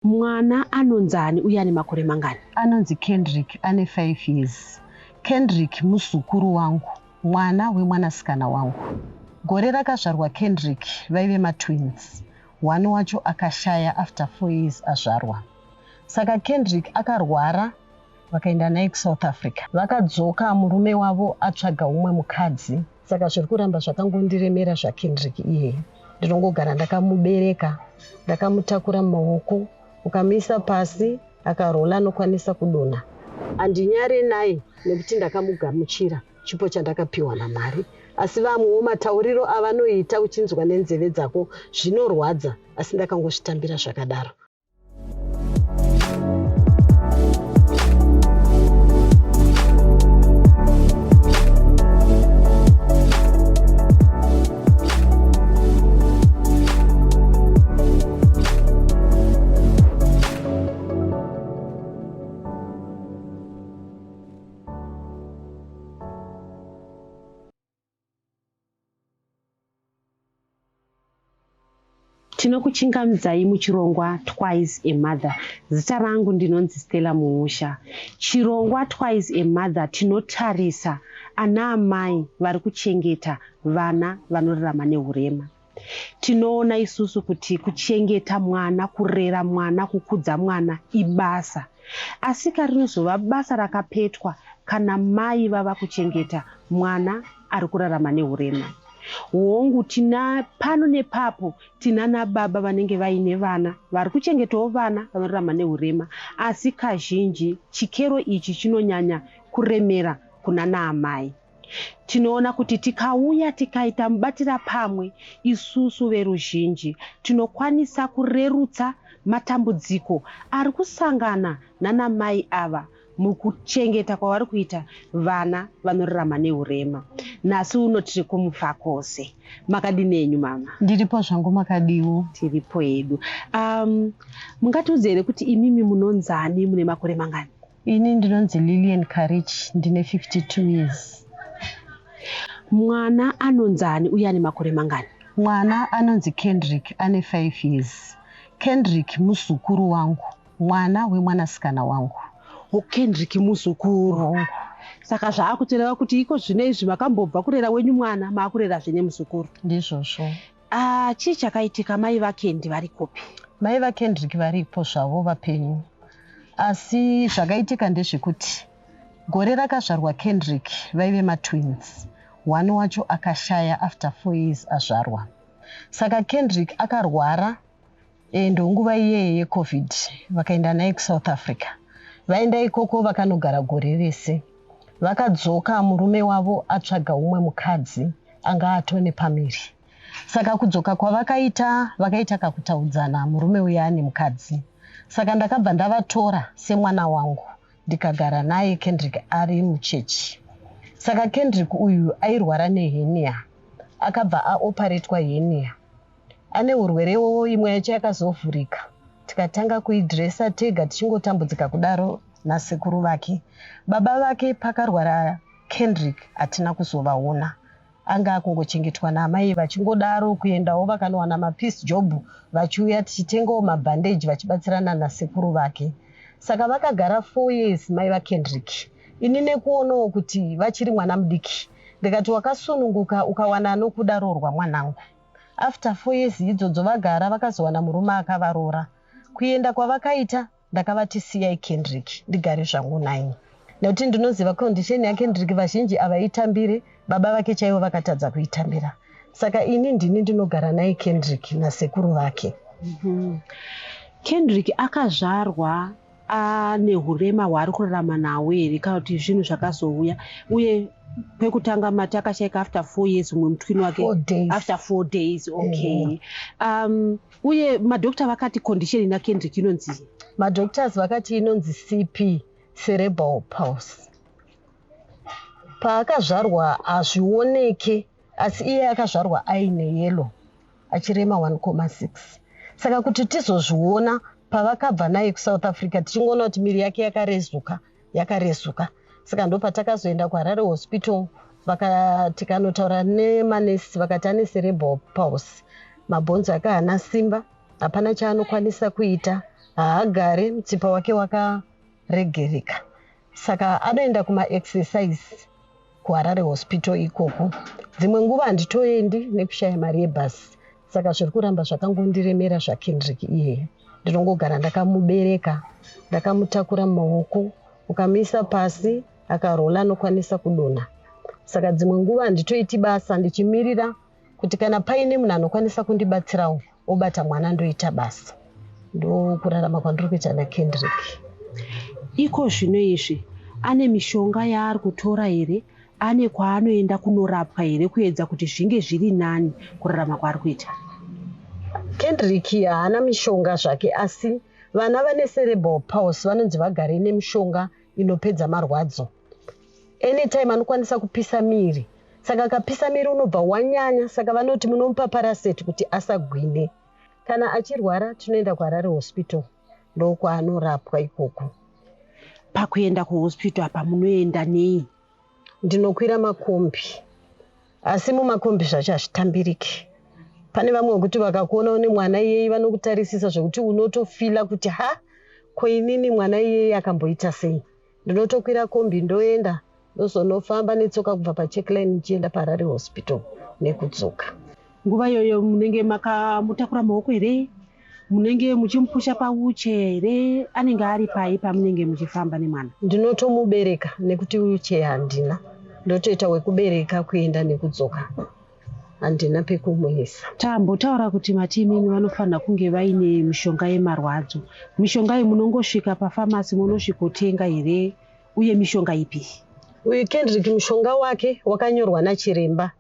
Mwana anonzani uye ane makore mangani? Anonzi Kendrick, ane 5 years. Kendrick muzukuru wangu, mwana wemwanasikana wangu. Gore rakazvarwa Kendrick vaive matwins. One wacho akashaya after 4 years azvarwa. Saka Kendrick akarwara, vakaenda naye kuSouth Africa. Vakadzoka, murume wavo atsvaga umwe mukadzi. Saka zviri kuramba zvakangondiremera zvaKendrick iyeye. Ndinongogara ndakamubereka, ndakamutakura mumaoko, ukamisa pasi, akarola anokwanisa kudonha. Handinyare naye nekuti ndakamugamuchira chipo chandakapiwa naMwari. Asi vamwewo matauriro avanoita uchinzwa nenzeve dzako zvinorwadza, asi ndakangozvitambira zvakadaro. Tinokuchingamidzai muchirongwa Twice a Mother. Zita rangu ndinonzi Stella Muusha. Chirongwa Twice a Mother tinotarisa ana amai vari kuchengeta vana vanorarama nehurema. Tinoona isusu kuti kuchengeta mwana, kurera mwana, kukudza mwana ibasa. Asi rinozova basa rakapetwa kana mai vava kuchengeta mwana ari kurarama nehurema. Hongu tina pano nepapo tina nababa vanenge vaine vana vari kuchengetawo vana vanorarama nehurema, asi kazhinji chikero ichi chinonyanya kuremera kuna naamai. Tinoona kuti tikauya tikaita mubatira pamwe isusu veruzhinji tinokwanisa kurerutsa matambudziko ari kusangana nanamai ava mukuchengeta kwavari kuita vana vanorarama nehurema. Nasi uno tiri kumufakose. Makadini enyu mama? Ndiripo zvangu, makadiwo? Tiripo hedu. Mungatiudze here kuti imimi munonzani, mune makore mangani? Ini ndinonzi Lillian Courage, ndine 52 years. Mwana anonzani uye ane makore mangani? Mwana anonzi Kendrick, ane 5 years. Kendrick muzukuru wangu, mwana wemwanasikana wangu. Kendrick muzukuru. Saka zvaakutoreva kuti iko zvinezvi makambobva kurera wenyu mwana maakurera zvine muzukuru? Ndizvozvo. Chii chakaitika? Mai vaKendi vari kopi? Mai vaKendrick varipo zvavo vapenyu. Asi zvakaitika ndezvekuti gore rakazvarwa Kendrick vaive matwins. One wacho akashaya after 4 years azvarwa. Saka Kendrick akarwara ndonguva iyeye yeCovid, vakaenda naye kuSouth Africa. Vaenda ikoko vakanogara gore rese. Vakadzoka, murume wavo atsvaga umwe mukadzi anga atone pamiri. Saka kudzoka kwavakaita, vakaita kakutaudzana, murume uya ane mukadzi. Saka ndakabva ndavatora semwana wangu ndikagara naye Kendrick ari muchechi. Saka Kendrick uyu airwara nehenia, akabva aoparetwa henia. Ane urwerewo imwe yacho yakazovhurika. Tikatanga kuidresa tega tichingotambudzika kudaro nasekuru vake. Baba vake pakarwara Kendrick hatina kuzovaona. Anga akungochengetwa naamai vachingodaro kuendawo vakanowana mapeace job vachiuya tichitengawo mabhandeji vachibatsirana nasekuru vake. Saka vakagara 4 years mai vaKendrick. Ini nekuonawo kuti vachiri mwana mudiki, ndikati wakasununguka ukawana nokudarorwa mwanangu. After 4 years idzodzo vagara vakazowana murume akavarora. Kuenda kwavakaita ndakavati siyai Kendrick ndigare zvangu naye. Nekuti ndinoziva condition yaKendrick vazhinji avaitambire, baba vake chaivo vakatadza kuitambira. Saka ini ndini ndinogara naye Kendrick nasekuru vake. Kendrick akazvarwa ane hurema hwaari kurarama nawo here kana kuti zvinhu zvakazouya? Uye pekutanga mati akashayika after 4 years, umwe mutwini wake after 4 days. Okay. Uye madokta vakati condition ina Kendrick inonzi? Madoctors vakati inonzi CP, cerebral palsy. Paakazvarwa hazvioneke, asi iye akazvarwa aine yellow, achirema 1.6. Saka kuti tizozviona pavakabva naye kuSouth Africa tichingoona kuti miri yake yakarezuka. Saka ndo patakazoenda kuHarare Hospital tikanotaura nemanesi vakati ane cerebral palsy. Mabhonzo ake haana simba, hapana chaanokwanisa kuita, haagare mutsipa wake wakaregereka, saka anoenda kumaexercise kuHarare Hospital ikoko. Dzimwe nguva handitoendi nekushaya mari yebhasi, saka zviri kuramba zvakangondiremera zvaKendrick iyeye. Ndinongogara ndakamubereka, ndakamutakura mumaoko, ukamisa pasi akarola anokwanisa kudonha. Saka dzimwe nguva handitoiti basa, ndichimirira kuti kana paine munhu anokwanisa kundibatsirawo obata mwana ndoita basa. Ndokurarama kwandiri kuita naKendrick. Iko zvino izvi ane mishonga yaari kutora here? Ane kwaanoenda kunorapwa here kuedza kuti zvinge zviri nani kurarama kwaari kuita? Kendrick haana mishonga zvake, asi vana vane cerebral palsy vanonzi vagare nemishonga inopedza marwadzo. Anytime anokwanisa kupisa miri, saka akapisa miri unobva wanyanya, saka vanoti munomupa paraseti kuti asagwine. Kana achirwara tunoenda kuHarare Hospital, ndokwanorapwa ikoko. Pakuenda kuhospital apa munoenda nei? Ndinokwira makombi, asi mumakombi zvacho hazvitambiriki. Pane vamwe kuti vakakuona une mwana iyeye vanokutarisisa zvokuti unotofila kuti ko inini mwana iyeye akamboita sei. Ndinotokwira kombi ndoenda, ndozonofamba netsoka kubva paCheckline nichienda paHarare Hospital nekudzoka. Nguva iyoyo munenge makamutakura maoko here? Munenge muchimupusha pauche here? Anenge ari pai pamunenge muchifamba nemwana? Ndinotomubereka nekuti uche handina. Ndotoita wekubereka kuenda nekudzoka. Handina pekumuisa. Tambotaura kuti matimimi vanofanira kunge vaine mishonga yemarwadzo. Mishonga iyi munongosvika pafamasi munosvikotenga here? Uye mishonga ipi? Uyu Kendrick mushonga wake wakanyorwa nachiremba.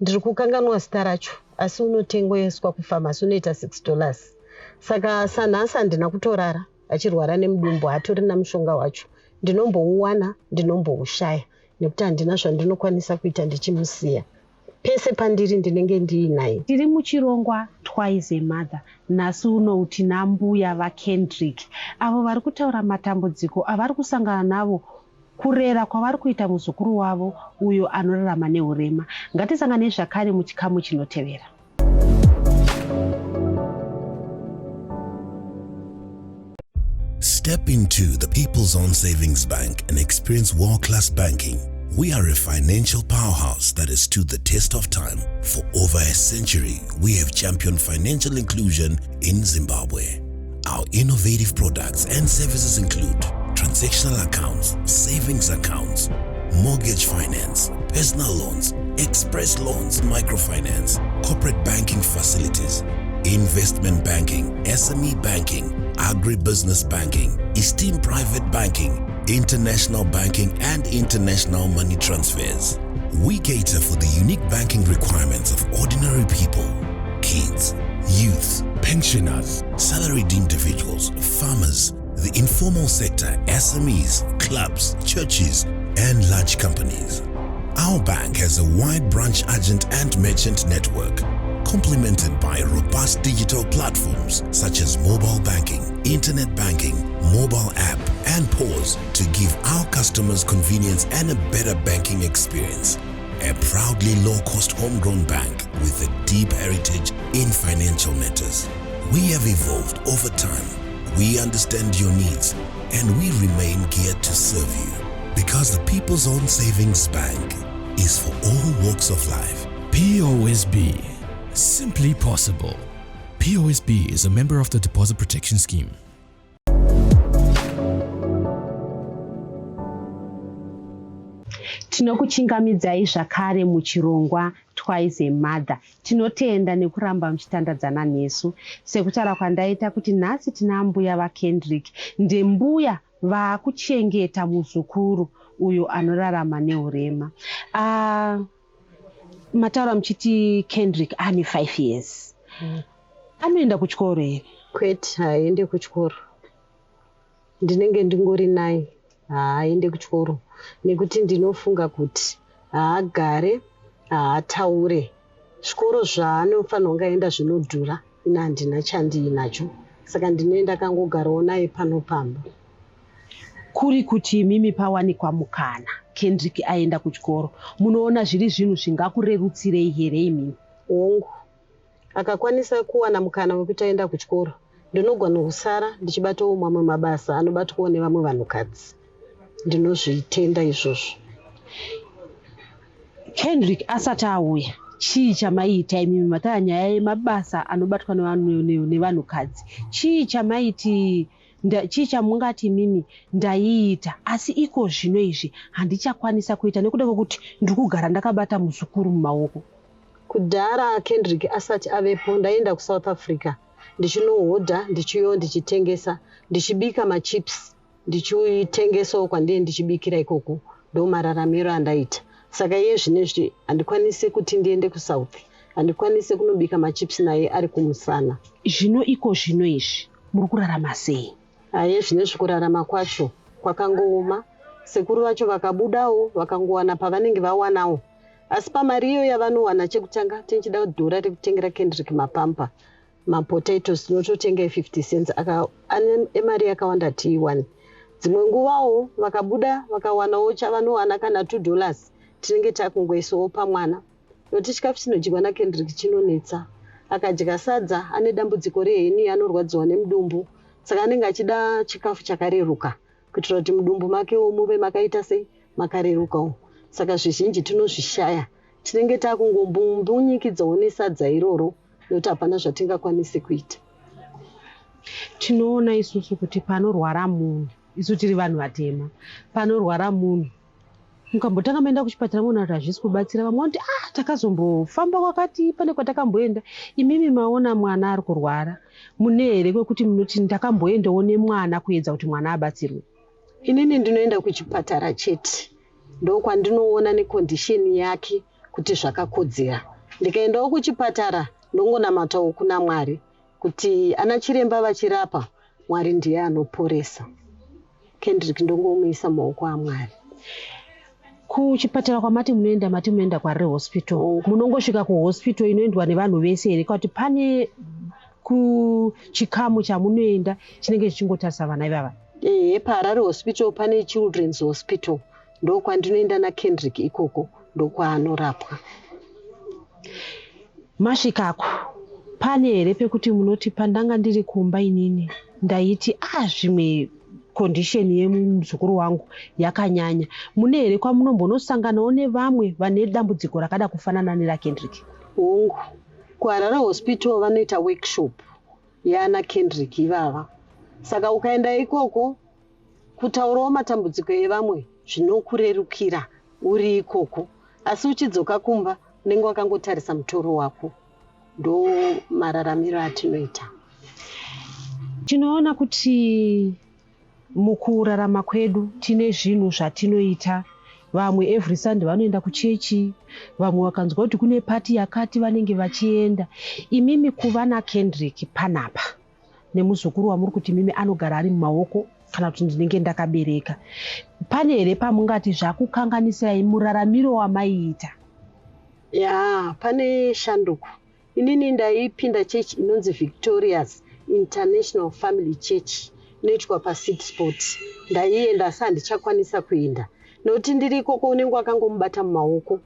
Ndiri kukanganwa zita racho, asi unotengeswa kufamasi, unoita $6. Saka sanhasi handina kutorara, achirwara nemudumbu hatorina mushonga wacho. Ndinombouwana, ndinomboushaya, nekuti handina zvandinokwanisa kuita ndichimusiya. Pese pandiri ndinenge ndiinaye. Tiri muchirongwa Twice a Mother. Nhasi uno tinambuya vaKendrick, avo vari kutaura matambudziko avari kusangana navo kurera kwavari kuita muzukuru wavo uyo anorarama neurema. Ngatisangane zvakare muchikamu chinotevera. Step into the People's Own Savings Bank and experience world-class banking. We are a financial powerhouse that has stood the test of time. For over a century, we have championed financial inclusion in Zimbabwe. Our innovative products and services include transactional accounts, savings accounts, mortgage finance, personal loans, express loans, microfinance, corporate banking facilities, investment banking, SME banking, agribusiness banking, esteemed private banking, international banking, and international money transfers. We cater for the unique banking requirements of ordinary people, kids, youth, pensioners, salaried individuals, farmers, the informal sector, SMEs, clubs, churches, and large companies. Our bank has a wide branch agent and merchant network, complemented by robust digital platforms such as mobile banking, internet banking, mobile app, and POS to give our customers convenience and a better banking experience. A proudly low-cost homegrown bank with a deep heritage in financial matters. We have evolved over time. We understand your needs and we remain geared to serve you, because the People's Own Savings Bank is for all walks of life. POSB. Simply possible. POSB is a member of the Deposit Protection Scheme. Tinokuchingamidzai zvakare muchirongwa Twice a Mother. Tinotenda nekuramba muchitandadzana nesu. Sekutaura kwandaita kuti nhasi tina mbuya vaKendrick, ndembuya vakuchengeta muzukuru uyo anorarama neurema. Mataura muchiti Kendrick ane 5 years. Anoenda kuchikoro here? Kwete, haaende kuchikoro. Ndinenge ndingori naye, haaende kuchikoro. Nekuti ndinofunga kuti haagare, haataure. Zvikoro zvaanofanira kunge aenda zvinodhura, ina handina chandiinacho. Saka ndinoenda kangogarawo naye pano pamba. Kuri kuti mimi pawanikwa mukana Kendrick aenda kuchikoro, munoona zviri zvinhu zvingakurerutsirei here imimi? Hongu, akakwanisa kuwana mukana wekuti aenda kuchikoro, ndinogona kusara ndichibatawo mamwe mabasa anobatwawo nevamwe vanhukadzi. Ndinozvitenda izvozvo. Kendrick asati auya, chii chamaita imimi mataya nyaya yemabasa anobatwa nevanhukadzi? Chii chamaiti chii chamungati mimi ndaiita asi iko zvino izvi handichakwanisa kuita nekuda kwekuti ndiri kugara ndakabata muzukuru mumaoko? Kudhara Kendrick asati avepo ndaenda kuSouth Africa ndichinohodha ndichiyo ndichitengesa ndichibika machips ndichitengesawo kwandiri ndichibikira ikoko. Ndo mararamiro andaita. Saka iye zvinezvi handikwanisi kuti ndiende kuSouth, handikwanisi kunobika machips naye ari kumusana. Zvino iko zvino izvi muri kurarama sei? Aye zvinezvi kurarama kwacho kwakangooma. Sekuru vacho vakabudawo vakangowana pavanenge vawanawo. Asi pamari iyo yavanowana chekutanga tinchida dhora rekutengera Kendrick mapampa, mapotatoes tinototenga 50 cents ane emari yakawanda T1. Dzimwe nguvawo vakabuda vakawanawo chavanowana kana $2 tinenge takungoisawo pamwana. Noti chikafu chinodyiwa naKendrick chinonetsa. Akadya sadza ane dambudziko reheni anorwadziwa nemudumbu. Saka anenge achida chikafu chakareruka kuitira kuti mudumbu makewo muve makaita sei makarerukawo. Saka zvizhinji tinozvishaya. Tinenge takungombunyikidzwawo nesadza iroro nokuti hapana zvatingakwanisi kuita. Tinoona isusu kuti panorwara munhu, isu tiri vanhu vatema, panorwara munhu mukambotanga maenda kuchipatara muona kuti hazvisi kubatsira, vamwe vanoti takazombofamba kwakati pane kwatakamboenda. Imimi maona mwana ari kurwara, mune here kwekuti munoti ndakamboendawo nemwana kuedza kuti mwana abatsirwe? Inini ndinoenda kuchipatara chete, ndokwandinoona nekondisheni yake kuti zvakakodzera. Ndikaendawo kuchipatara ndongonamatawo kuna Mwari kuti ana chiremba vachirapa, Mwari ndiye anoporesa. Kendrick ndongomuisa mumaoko aMwari. Kuchipatara kwamati munoenda, mati munoenda kwaRare Hospital. Munongosvika kuhospital inoendwa nevanhu vese here kuti pane kuchikamu chamunoenda chinenge chichingotarisa vana ivava? PaRare Hospital pane Children's Hospital. Ndokwandinoenda naKendrick ikoko, ndokwanorapwa. Masvikako pane here pekuti munoti pandanga ndiri kumba inini ndaiti zvimwe condition yemuzukuru wangu yakanyanya? Mune here kwamunombonosanganawo nevamwe vane dambudziko rakada kufanana neraKendrick? Hongu, kuRare Hospital vanoita workshop yana Kendrick ivava. Saka ukaenda ikoko kutaurawo matambudziko evamwe zvinokurerukira uri ikoko, asi uchidzoka kumba unenge wakangotarisa mutoro wako. Ndo mararamiro atinoita. Tinoona kuti mukurarama kwedu tine zvinhu zvatinoita. Vamwe every Sunday vanoenda kuchechi, vamwe vakanzwa kuti kune pati yakati vanenge vachienda. Imimi kuva naKendrick panapa nemuzukuru wamuri kuti mimi anogara ari mumaoko kana kuti ndinenge ndakabereka, pane here pamungati zvakukanganisirai muraramiro wamaiita? Pane shanduko. Inini ndaipinda church inonzi Victorious International Family Church inoitwa paSeed Sport. Ndaienda asi handichakwanisa kuenda nokuti ndiri ikoko unenge wakangomubata mumaoko,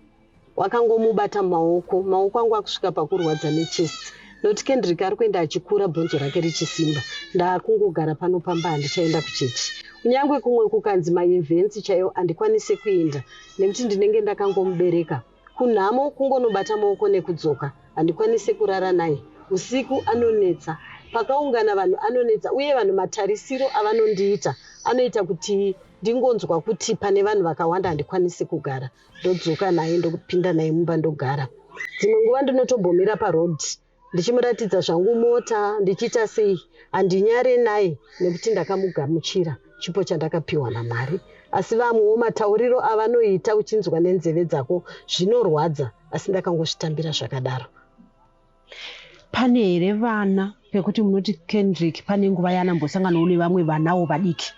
maoko angu akusvika pakurwadza nechest. Nokuti Kendrick ari kuenda achikura, bhonzo rake richisimba. Ndakungogara pano pamba, handichaenda kuchechi. Kunyangwe kumwe kukanzi maevents chaiwo handikwanisi kuenda nekuti ndinenge ndakangomubereka. Kunhamo kungonobata maoko nekudzoka, handikwanisi kurara naye. Usiku anonetsa, pakaungana vanhu anonetsa, uye vanhu matarisiro avanondiita anoita kuti ndingonzwa kuti pane vanhu vakawanda handikwanisi kugara. Ndodzoka naye ndopinda naye mumba ndogara. Dzimwe nguva ndinotobhomera parodhi ndichimuratidza zvangu mota ndichiita sei, handinyare naye nekuti ndakamugamuchira chipo chandakapiwa naMwari. Asi vamwewo matauriro avanoita uchinzwa nenzeve dzako zvinorwadza, asi ndakangozvitambira zvakadaro. Pane here vana pekuti munoti Kendrick pane nguva yanambosanganawo nevamwe vanawo vadiki?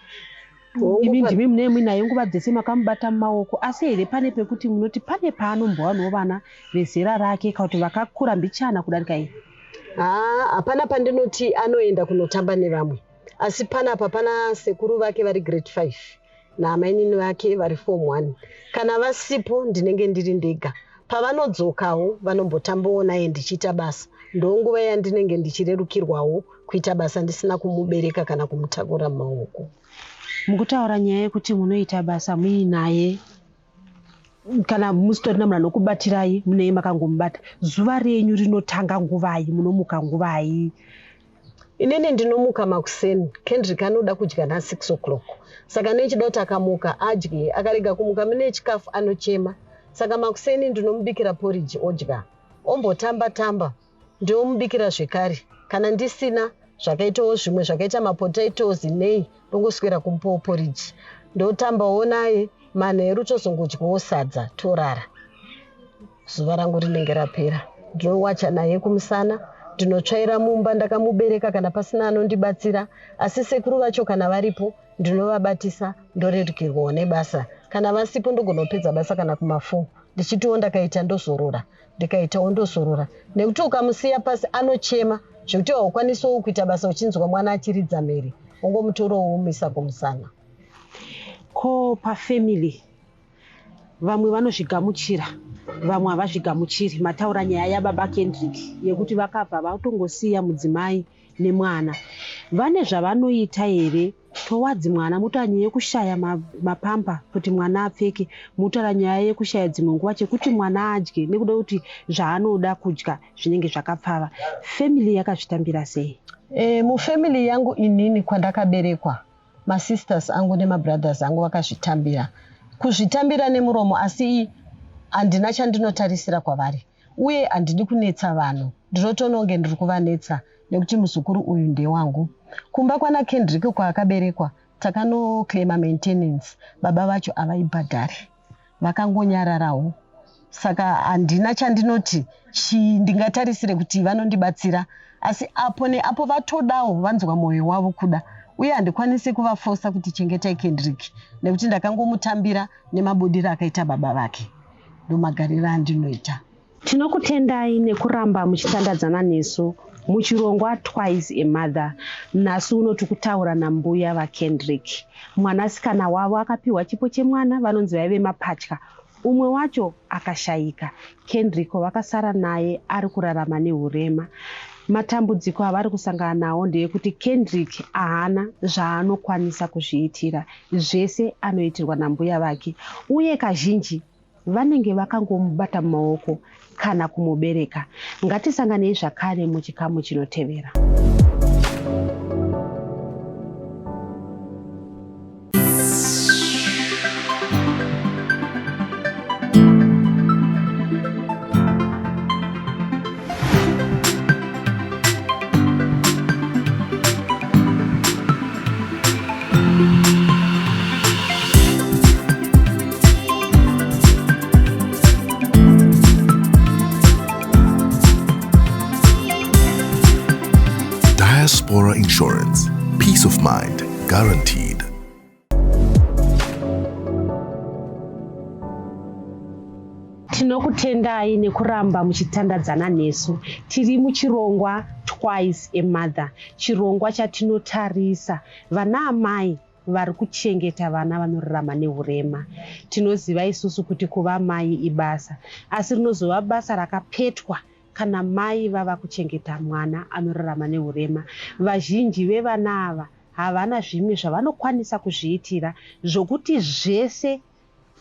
Imi ndimi mune muinayo nguva dzese makamubata mumaoko, asi here pane pekuti munoti pane paanombowanawo vana vezera rake kana kuti vakakura mbichana kudarika iye? Hapana pandinoti anoenda kunotamba nevamwe, asi panapa pana sekuru vake vari grade 5 namainini vake vari form 1. Kana vasipo ndinenge ndiri ndega. Pavanodzokawo vanombotambawo naye ndichiita basa. ndonguva yandinenge ndichirerukirwawo kuita basa ndisina kumubereka kana kumutakura mumaoko. Mukutaura nyaya yekuti munoita basa muinaye kana musitorina munhu anokubatirai munei makangomubata, zuva renyu rinotanga nguvai, munomuka nguvai? Inini ndinomuka makuseni. Kendrick anoda kudya na 6 o'clock. Saka nechida kuti akamuka adye, akarega kumuka mune chikafu anochema. Saka makuseni ndinomubikira porridge odya. Ombotamba tamba ndomubikira zvekare. Kana ndisina zvakaitawo zvimwe zvakaita mapotatoes nei ndongoswera kumupawo porridge. Ndotambawo naye manheru tozongodyawo sadza torara. Zuva rangu rinenge rapera. Ndinowacha naye kumusana. Ndinotsvaira mumba ndakamubereka kana pasina anondibatsira, asi sekuru vacho kana varipo ndinovabatisa ndorerukirwawo nebasa. Kana vasipo ndogonopedza basa kana kuma4 ndichitiwo ndakaita ndozorora, ndikaitawo ndozorora. Nekuti ukamusiya pasi anochema zvekuti haukwanisawo kuita basa uchinzwa mwana achiridza mhere, ungomutorowo umisa kumusana. Ko pafamily vamwe vanozvigamuchira, vamwe havazvigamuchiri. Mataura nyaya yababa Kendrick yekuti vakabva vatongosiya mudzimai nemwana. Vane zvavanoita here towards mwana? Mutaura nyaya yekushaya mapamba kuti mwana apfeke, mutaura nyaya yekushaya dzimwe nguva chekuti mwana adye nekuda kuti zvaanoda kudya zvinenge zvakapfava. Family yakazvitambira sei? Mufamily yangu inini kwandakaberekwa, masisters angu nemabrothers angu vakazvitambira. Kuzvitambira nemuromo, asi handina chandinotarisira kwavari. Uye handidi kunetsa vanhu. Ndinotononge ndiri kuvanetsa nekuti muzukuru uyu ndewangu. Kumba kwana Kendrick kwaakaberekwa takanoclaima maintenance. Baba vacho avaibhadhari, vakangonyararawo. Saka handina chandinoti ndingatarisire kuti vanondibatsira. Asi apo neapo vatodawo vanzwa mwoyo wavo kuda. Uye handikwanisi kuvafosa kuti chengetai Kendrick nekuti ndakangomutambira nemabudiro akaita baba vake. Ndomagariro andinoita. Tinokutendai nekuramba muchitandadzana nesu muchirongwa Twice a Mother. Nhasi unoti kutaura nambuya vaKendrick. Mwanasikana wavo akapiwa chipo chemwana, vanonzi vaive mapatya. Umwe wacho akashayika. Kendrick vakasara naye ari kurarama nehurema. Matambudziko avari kusangana nawo ndeyekuti Kendrick haana zvaanokwanisa kuzviitira. Zvese anoitirwa nambuya vake. Uye kazhinji vanenge vakangomubata mumaoko kana kumubereka. Ngatisanganei zvakare muchikamu chinotevera. Diaspora Insurance. Peace of mind guaranteed. Tinokutendai nekuramba muchitandadzana nesu. Tiri muchirongwa Twice a Mother. Chirongwa chatinotarisa vana amai vari kuchengeta vana vanorarama nehurema. Tinoziva isusu kuti kuva mai ibasa, asi rinozova basa rakapetwa kana mai vava kuchengeta mwana anorarama nehurema. Vazhinji vevana ava havana zvimwe zvavanokwanisa kuzviitira, zvokuti zvese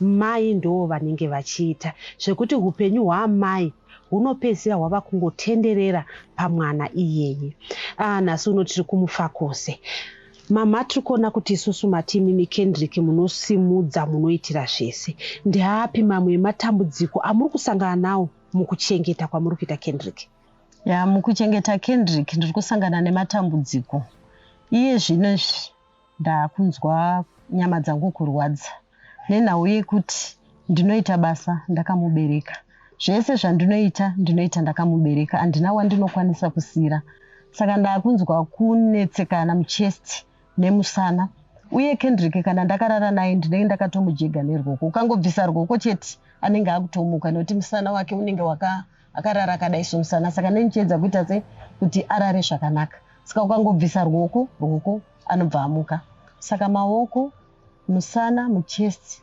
mai ndo vanenge vachiita, zvekuti upenyu hwamai hunopedzisira hwava kungotenderera pamwana iyeye. Nhasi uno tiri kumufakose. Mama, tiri kuona kuti isusu matimi miKendrick munosimudza, munoitira zvese. Ndeapi mamwe matambudziko amuri kusangana nawo mukuchengeta kwamuri kuita Kendrick? Mukuchengeta Kendrick ndiri kusangana nematambudziko. Iye zvinezvi ndakunzwa nyama dzangu kurwadza nenhau yekuti ndinoita basa ndakamubereka. Zvese zvandinoita ndinoita ndakamubereka, handina wandinokwanisa kusira. Saka ndakunzwa kunetsekana muchest nemusana. Uye Kendrick kana ndakarara naye ndinenge ndakatomujega neruoko. Ukangobvisa ruoko chete anenge akutomuka nekuti musana wake unenge akarara akadai somusana. Saka ndinichiedza kuita kuti arare zvakanaka. Saka ukangobvisa ruoko anobva amuka. Saka maoko, musana, muchest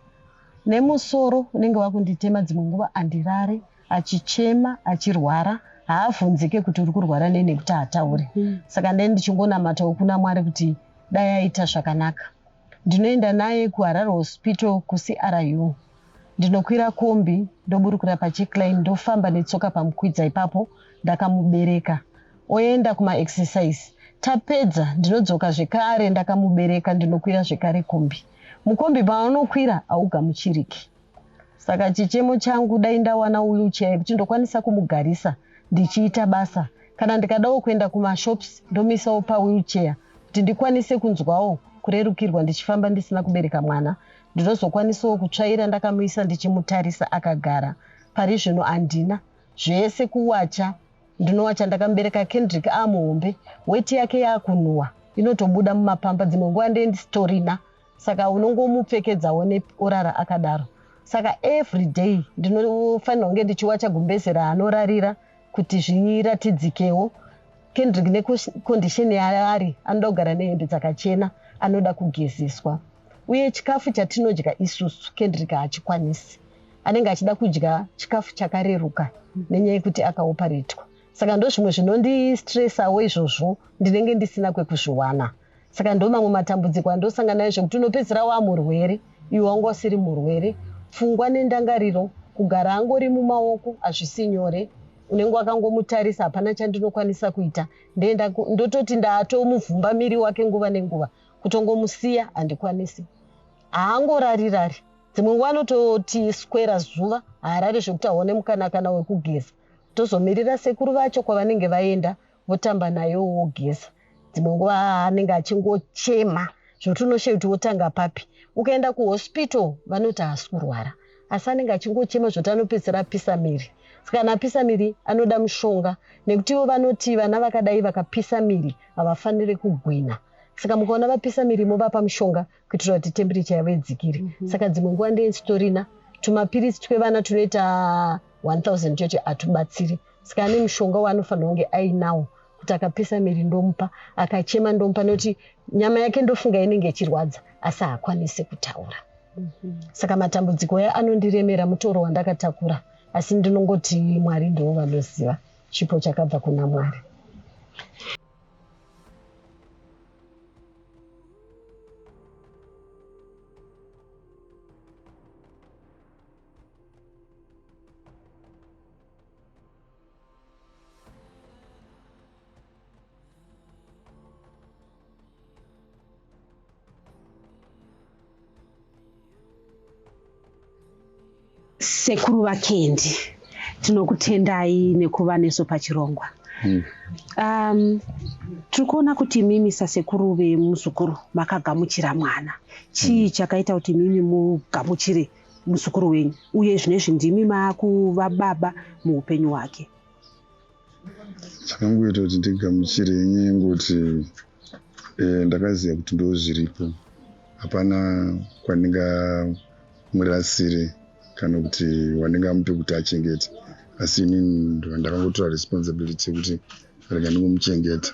nemusoro unenge wakunditema dzimwe nguva andirare, achichema, achirwara, haabvunzike kuti uri kurwara nei nekuti hatauri. Saka ndai ndichingonamatawo kuna Mwari kuti dai aita zvakanaka. Ndinoenda naye kuHarare Hospital kuCRU. Ndinokwira kombi ndoburukira paCheckline ndofamba netsoka pamukwidza ipapo ndakamubereka. Oenda kuma-exercise. Tapedza ndinodzoka zvekare ndakamubereka ndinokwira zvekare kombi. Mukombi paanokwira haugamuchiriki. Saka chichemo changu dai ndawana wheelchair yekuti ndokwanisa kumugarisa ndichiita basa. Kana ndikadawo kuenda kumashops ndomisawo pawheelchair kuti ndikwanise kunzwawo kurerukirwa ndichifamba ndisina kubereka mwana. Ndinozokwanisawo kutsvaira ndakamuisa ndichimutarisa akagara. Pari zvino handina zvese kuwacha. Ndinowacha ndakamubereka Kendrick amuhombe. Weti yake yakunuwa inotobuda mumapamba, dzimwe nguva ndendisitorina. Saka unongomupfekedzawo neorara akadaro. Saka every day ndinofanira kunge ndichiwacha gumbeze raanorarira kuti zviratidzikewo. Kendrick nekondisheni yaari anoda kugara nehembe dzakachena, anoda kugezeswa. Uye chikafu chatinodya isusu Kendrick haachikwanisi. Anenge achida kudya chikafu chakareruka nenyaya yekuti akaoparetwa. Saka ndozvimwe zvinondistressawo izvozvo, ndinenge ndisina kwekuzviwana. Saka ndo mamwe matambudziko andosangana nayo zvekuti unopedzisira wamurwere, iwe wanga usiri murwere. Pfungwa nendangariro kugara angori mumaoko hazvisi nyore. Unenge wakangomutarisa, hapana chandinokwanisa kuita. Ndototi ndaatomuvhumba miri wake nguva nenguva. Kutongomusiya handikwanisi. Haangorarirari. Dzimwe nguva anototi skwera zuva haarari zvekuti aone mukanakana wekugeza. Tozomirira sekuru vacho kwavanenge vaenda votamba nayo wogeza. Dzimwe nguva anenge achingochema zvokuti unoshayi kuti wotanga papi. Ukaenda kuhospital vanoti haasi kurwara, asi anenge achingochema zvokuti anopedzisira apisa miri. Saka kana apisa miri anoda mushonga, nekuti ivo vanoti vana vakadai vakapisa miri havafaniri kugwina. Saka mukaona vapisa miri movapa mushonga kuitira kuti temperature yavo idzikire. Saka dzimwe nguva ndendisitorina. Tumapirisi twevana tunoita 1000 chocho hatubatsiri. Saka ane mushonga waanofanira kunge ainawo kuti akapisa miri ndomupa, akachema ndomupa, nekuti nyama yake ndofunga inenge ichirwadza asi haakwanisi kutaura. Saka matambudziko aya anondiremera mutoro wandakatakura, asi ndinongoti Mwari ndivo vanoziva. Chipo chakabva kuna Mwari. Sekuru vaKendi, tinokutendai nekuva nesu paChirongwa. Tikuona kuti mimi sasekuru vemuzukuru makagamuchira mwana. Chii chakaita kuti mimi mugamuchire muzukuru wenyu, uye zvinezvi ndimi makuva baba muupenyu hwake? Chakangoita kuti ndigamuchire nyaya yekuti ndakaziva kuti ndozviripo. Hapana kwandingamurasire kana kuti wandingamupe kuti achengete, asi inini ndakangotora responsibility yekuti rega ndingomuchengeta.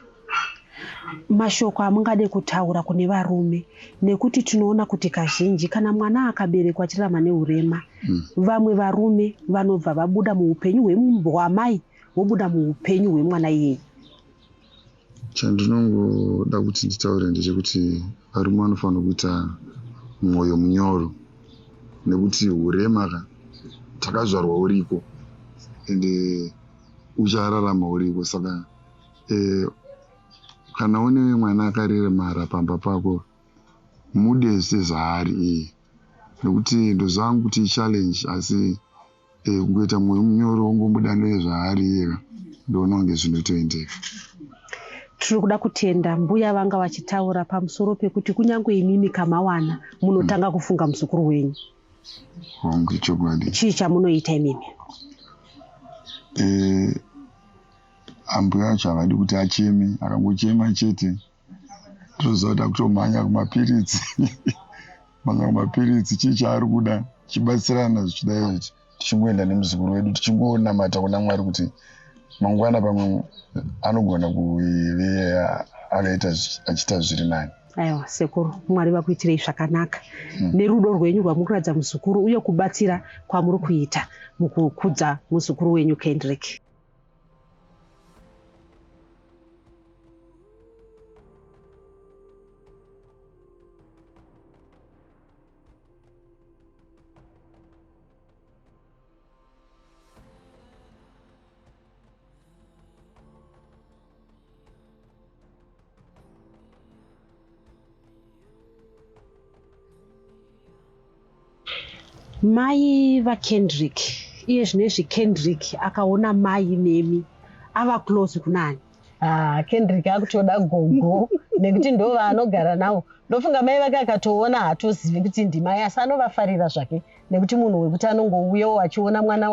Mashoko amungade kutaura kune varume, nekuti tinoona kuti kazhinji kana mwana akaberekwa achirarama neurema, vamwe varume vanobva vabuda muupenyu hwamai vobuda muupenyu hwemwana iyeye. Chandinongoda kuti nditaure ndechekuti varume vanofanira kuita mwoyo munyoro, nekuti urema takazvarwa uriko ende uchararama uriko. Saka kana une mwana akaremara pamba pako, mude sezvaari iye, nekuti ndozvangu kuti challenge, asi kungoita mwoyo munyoro wongomuda nezvaari iye ndoona kunge zvinotoendeka. Tiri kuda kutenda mbuya vanga vachitaura pamusoro pekuti kunyange imimi kamawana munotanga kufunga muzukuru wenyu. Hongu chokwadi. Chii chamunoita imimi? Ambuya acho havadi kuti acheme, akangochema chete tozoda kuti kutomhanya kumapiritsi. Mhanya kumapiritsi chii chaari kuda chibatsirana zvichidai tichingoenda nemuzukuru wedu tichingonamata kuna Mwari kuti mangwana pamwe anogona kuve akaita achiita zviri nani. Aiwa sekuru, Mwari vakuitirei zvakanaka nerudo rwenyu rwamurikuratidza muzukuru uye kubatsira kwamuri kuita mukukudza muzukuru wenyu Kendrick. mai vaKendrick, iye zvinezvi Kendrick akaona mai nemi ava close kunani. Kendrick akutoda gogo nekuti ndo vaanogara nawo. Ndofunga mai vake akatoona hatozivi kuti ndimai asi anovafarira zvake nekuti munhu wekuti anongouyawo achiona mwana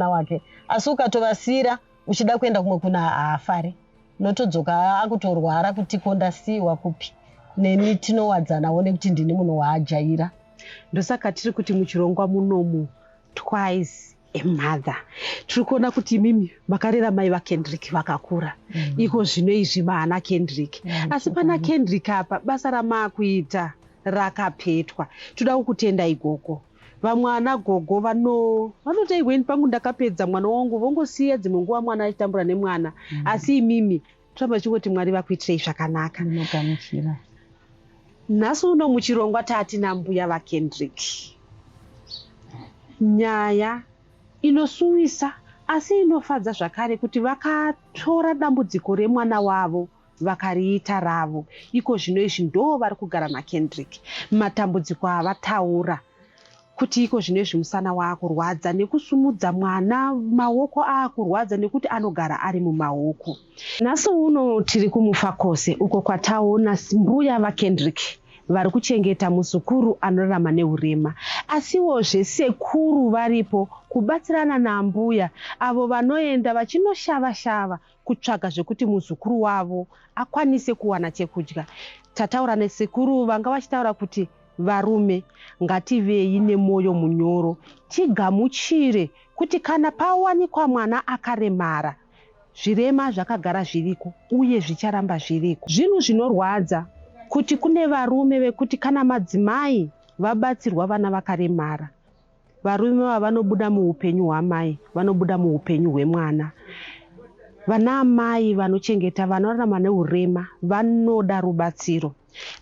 wake asi ukatovasira uchida kuenda kumwe kuna haafari notodzoka akutorwara kuti kondasiiwa kupi nemi tinowadzanawo nekuti ndini munhu waajaira. Ndosaka tiri kuti muchirongwa munomu twice a mother. Tiri kuona kuti mimi makarera mai vaKendrick vakakura. Iko zvino izvi maana Kendrick. Asi pana Kendrick apa basa ramakuita rakapetwa. Toda kukutenda igogo. Vamwana gogo vanoti igweni pangu ndakapedza mwana wangu vongosiya dzimwe nguva mwana achitambura nemwana. Asi imimi tamba chingoti Mwari vakuitirei zvakanaka. Ndinogamuchira. Nhasi uno muchirongwa tatina mbuya vaKendrick. Nyaya inosuwisa asi inofadza zvakare kuti vakatora dambudziko remwana wavo vakariita ravo. Iko zvino izvi ndo vari kugara naKendrick. Matambudziko avataura kuti iko zvino izvi musana waakurwadza nekusumudza mwana maoko aakurwadza nekuti anogara ari mumaoko. Nhasi uno tiri kumufa kose uko kwataona mbuya vaKendrick vari kuchengeta muzukuru anorarama neurema. Asiwozve sekuru varipo kubatsirana nambuya avo vanoenda vachinoshava-shava kutsvaga zvekuti muzukuru wavo akwanise kuwana chekudya. Tataura nesekuru vanga vachitaura kuti varume ngativei nemwoyo munyoro tigamuchire kuti kana pawanikwa mwana akaremara zvirema zvakagara zviriko uye zvicharamba zviriko. Zvinhu zvinorwadza kuti kune varume vekuti kana madzimai vabatsirwa vana vakaremara, varume vanobuda muupenyu hwamai, vanobuda muupenyu hwemwana. Vana amai vanochengeta vanorarama neurema vanoda rubatsiro.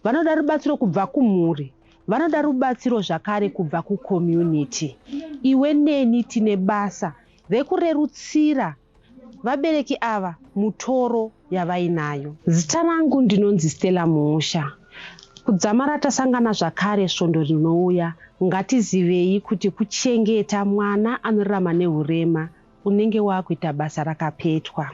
Vanoda rubatsiro kubva kumhuri, vanoda rubatsiro zvakare kubva kucommunity. Iwe neni tine basa rekurerutsira vabereki ava mutoro yavainayo. Zita rangu ndinonzi Stella Muhusha. Kudzamara tasangana zvakare svondo rinouya, ngatizivei kuti kuchengeta mwana anorarama neurema unenge wakuita basa rakapetwa.